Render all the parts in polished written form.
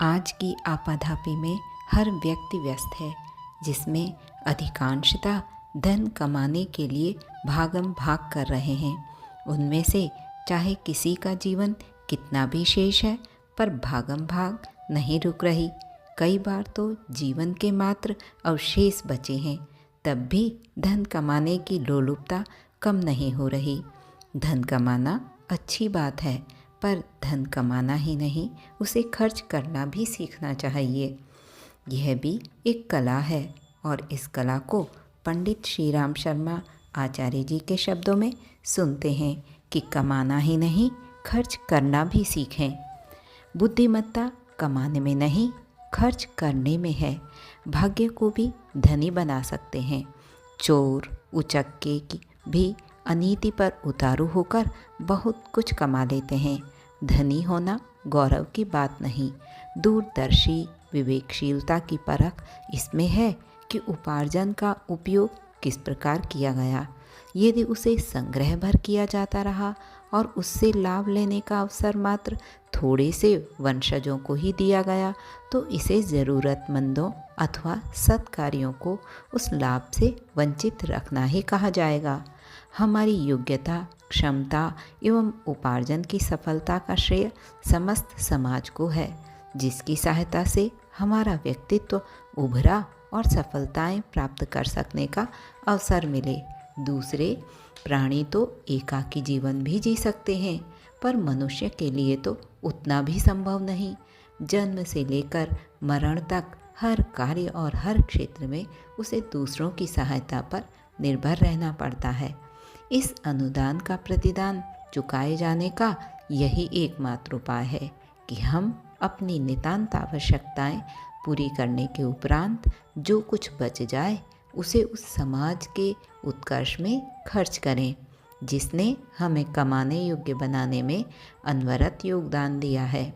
आज की आपाधापी में हर व्यक्ति व्यस्त है, जिसमें अधिकांशतः धन कमाने के लिए भागम भाग कर रहे हैं। उनमें से चाहे किसी का जीवन कितना भी शेष है, पर भागम भाग नहीं रुक रही। कई बार तो जीवन के मात्र अवशेष बचे हैं, तब भी धन कमाने की लोलुपता कम नहीं हो रही। धन कमाना अच्छी बात है, पर धन कमाना ही नहीं, उसे खर्च करना भी सीखना चाहिए। यह भी एक कला है और इस कला को पंडित श्री राम शर्मा आचार्य जी के शब्दों में सुनते हैं कि कमाना ही नहीं, खर्च करना भी सीखें। बुद्धिमत्ता कमाने में नहीं, खर्च करने में है। भाग्य को भी धनी बना सकते हैं। चोर उचक्के की भी अनीति पर उतारू होकर बहुत कुछ कमा लेते हैं। धनी होना गौरव की बात नहीं, दूरदर्शी विवेकशीलता की परख इसमें है कि उपार्जन का उपयोग किस प्रकार किया गया। यदि उसे संग्रह भर किया जाता रहा और उससे लाभ लेने का अवसर मात्र थोड़े से वंशजों को ही दिया गया, तो इसे ज़रूरतमंदों अथवा सत्कार्यों को उस लाभ से वंचित रखना ही कहा जाएगा। हमारी योग्यता, क्षमता एवं उपार्जन की सफलता का श्रेय समस्त समाज को है, जिसकी सहायता से हमारा व्यक्तित्व उभरा और सफलताएं प्राप्त कर सकने का अवसर मिले। दूसरे प्राणी तो एकाकी जीवन भी जी सकते हैं, पर मनुष्य के लिए तो उतना भी संभव नहीं। जन्म से लेकर मरण तक हर कार्य और हर क्षेत्र में उसे दूसरों की सहायता पर निर्भर रहना पड़ता है। इस अनुदान का प्रतिदान चुकाए जाने का यही एकमात्र उपाय है कि हम अपनी नितांत आवश्यकताएं पूरी करने के उपरांत जो कुछ बच जाए उसे उस समाज के उत्कर्ष में खर्च करें, जिसने हमें कमाने योग्य बनाने में अनवरत योगदान दिया है।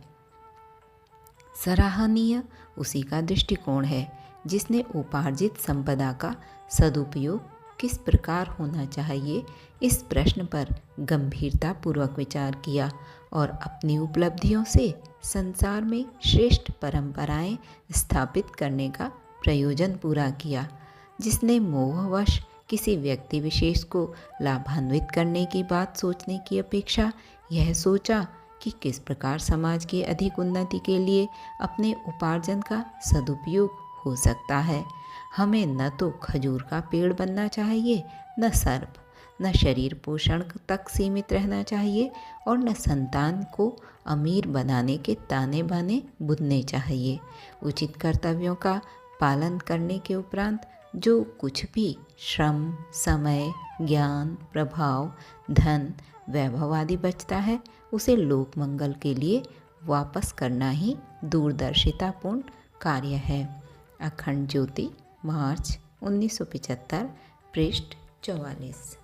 सराहनीय उसी का दृष्टिकोण है जिसने उपार्जित संपदा का सदुपयोग किस प्रकार होना चाहिए, इस प्रश्न पर गंभीरतापूर्वक विचार किया और अपनी उपलब्धियों से संसार में श्रेष्ठ परंपराएं स्थापित करने का प्रयोजन पूरा किया। जिसने मोहवश किसी व्यक्ति विशेष को लाभान्वित करने की बात सोचने की अपेक्षा यह सोचा कि किस प्रकार समाज की अधिक उन्नति के लिए अपने उपार्जन का सदुपयोग हो सकता है। हमें न तो खजूर का पेड़ बनना चाहिए, न सर्प, न शरीर पोषण तक सीमित रहना चाहिए और न संतान को अमीर बनाने के ताने बाने बुनने चाहिए। उचित कर्तव्यों का पालन करने के उपरांत जो कुछ भी श्रम, समय, ज्ञान, प्रभाव, धन, वैभव आदि बचता है, उसे लोक मंगल के लिए वापस करना ही दूरदर्शितापूर्ण कार्य है। अखंड ज्योति, मार्च 1975, पृष्ठ 44।